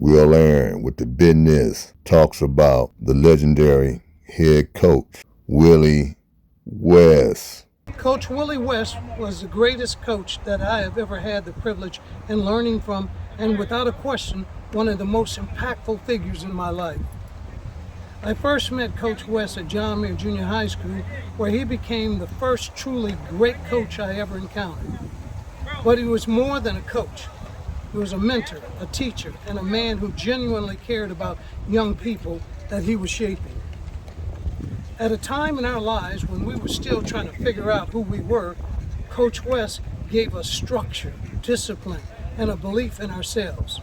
Will Aaron with the business talks about the legendary head coach, Willie West. Coach Willie West was the greatest coach that I have ever had the privilege in learning from, and without a question, one of the most impactful figures in my life. I first met Coach West at John Muir Junior High School, where he became the first truly great coach I ever encountered. But he was more than a coach. He was a mentor, a teacher, and a man who genuinely cared about young people that he was shaping. At a time in our lives when we were still trying to figure out who we were, Coach West gave us structure, discipline, and a belief in ourselves.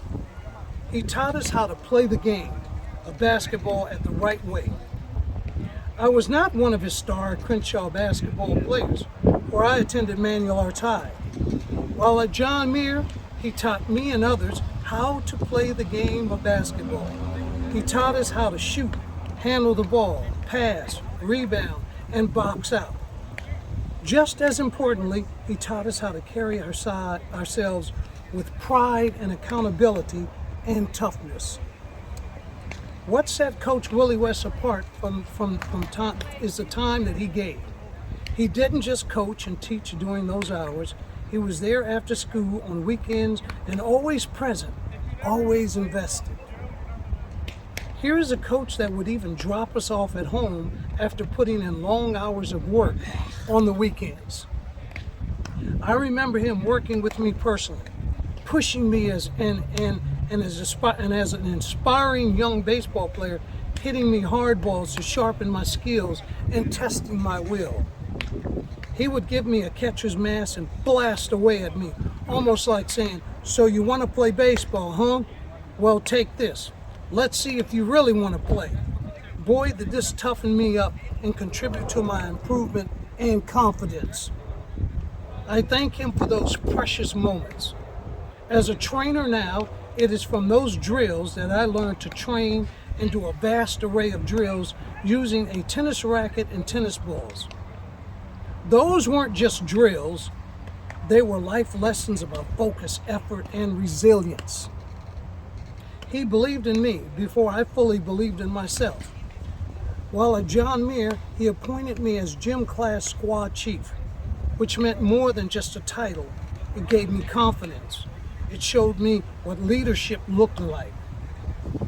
He taught us how to play the game of basketball at the right way. I was not one of his star Crenshaw basketball players, for I attended Manual Arts High. While at John Muir, he taught me and others how to play the game of basketball. He taught us how to shoot, handle the ball, pass, rebound, and box out. Just as importantly, he taught us how to carry ourselves with pride and accountability and toughness. What set Coach Willie West apart from time is the time that he gave. He didn't just coach and teach during those hours. He was there after school, on weekends, and always present, always invested. Here is a coach that would even drop us off at home after putting in long hours of work on the weekends. I remember him working with me personally, pushing me as an inspiring young baseball player, hitting me hard balls to sharpen my skills and testing my will. He would give me a catcher's mask and blast away at me, almost like saying, "So you want to play baseball, huh? Well, take this. Let's see if you really want to play." Boy, did this toughen me up and contribute to my improvement and confidence. I thank him for those precious moments. As a trainer now, it is from those drills that I learned to train into a vast array of drills using a tennis racket and tennis balls. Those weren't just drills, they were life lessons about focus, effort, and resilience. He believed in me before I fully believed in myself. While at John Muir, he appointed me as gym class squad chief, which meant more than just a title. It gave me confidence. It showed me what leadership looked like.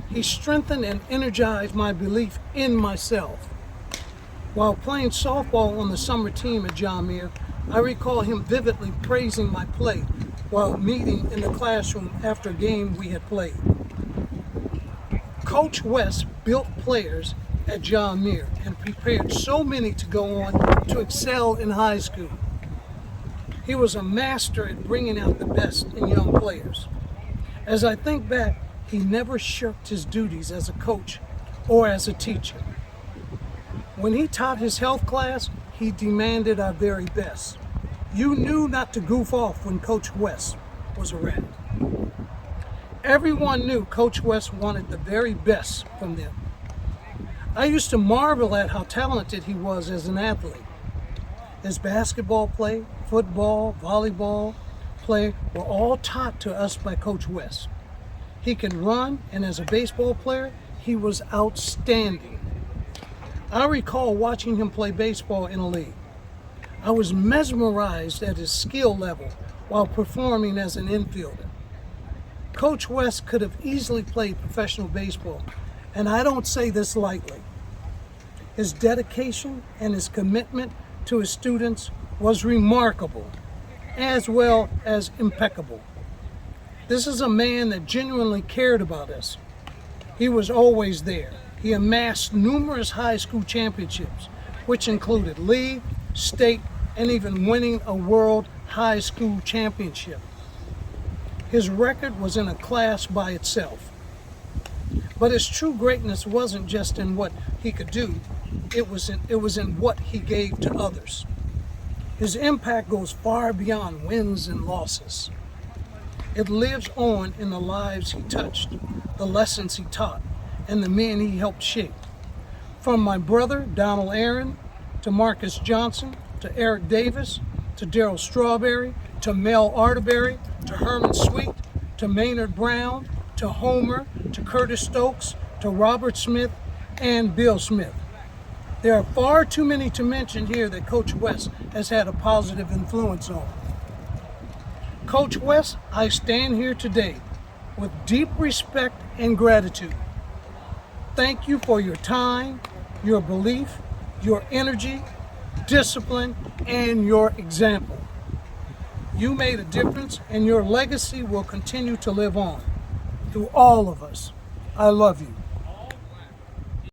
He strengthened and energized my belief in myself. While playing softball on the summer team at John Muir, I recall him vividly praising my play while meeting in the classroom after a game we had played. Coach West built players at John Muir and prepared so many to go on to excel in high school. He was a master at bringing out the best in young players. As I think back, he never shirked his duties as a coach or as a teacher. When he taught his health class, he demanded our very best. You knew not to goof off when Coach West was around. Everyone knew Coach West wanted the very best from them. I used to marvel at how talented he was as an athlete. His basketball play, football, volleyball play were all taught to us by Coach West. He can run, and as a baseball player, he was outstanding. I recall watching him play baseball in a league. I was mesmerized at his skill level while performing as an infielder. Coach West could have easily played professional baseball, and I don't say this lightly. His dedication and his commitment to his students was remarkable, as well as impeccable. This is a man that genuinely cared about us. He was always there. He amassed numerous high school championships, which included league, state, and even winning a world high school championship. His record was in a class by itself. But his true greatness wasn't just in what he could do, it was in what he gave to others. His impact goes far beyond wins and losses. It lives on in the lives he touched, the lessons he taught, and the men he helped shape. From my brother, Donald Aaron, to Marcus Johnson, to Eric Davis, to Darryl Strawberry, to Mel Arterberry, to Herman Sweet, to Maynard Brown, to Homer, to Curtis Stokes, to Robert Smith, and Bill Smith. There are far too many to mention here that Coach West has had a positive influence on. Coach West, I stand here today with deep respect and gratitude. Thank you for your time, your belief, your energy, discipline, and your example. You made a difference, and your legacy will continue to live on through all of us. I love you.